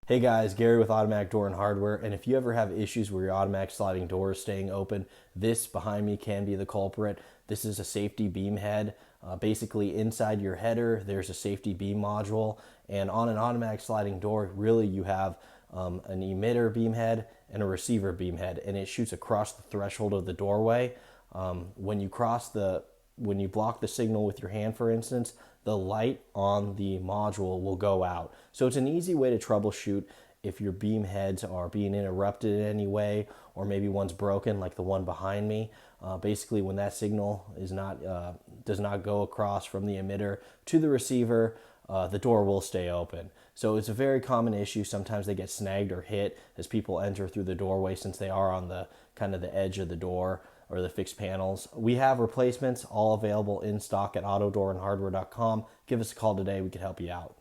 Hey guys, Gary with Automatic Door and Hardware, and if you ever have issues where your automatic sliding door is staying open, this behind me can be the culprit. This is a safety beam head. Basically inside your header, there's a safety beam module, and on an automatic sliding door, really you have an emitter beam head and a receiver beam head, and it shoots across the threshold of the doorway. When you block the signal with your hand, for instance, the light on the module will go out. So it's an easy way to troubleshoot if your beam heads are being interrupted in any way, or maybe one's broken like the one behind me. Basically, when that signal does not go across from the emitter to the receiver, the door will stay open. So it's a very common issue. Sometimes they get snagged or hit as people enter through the doorway, since they are on the kind of the edge of the door or the fixed panels. We have replacements all available in stock at autodoorandhardware.com. Give us a call today. We can help you out.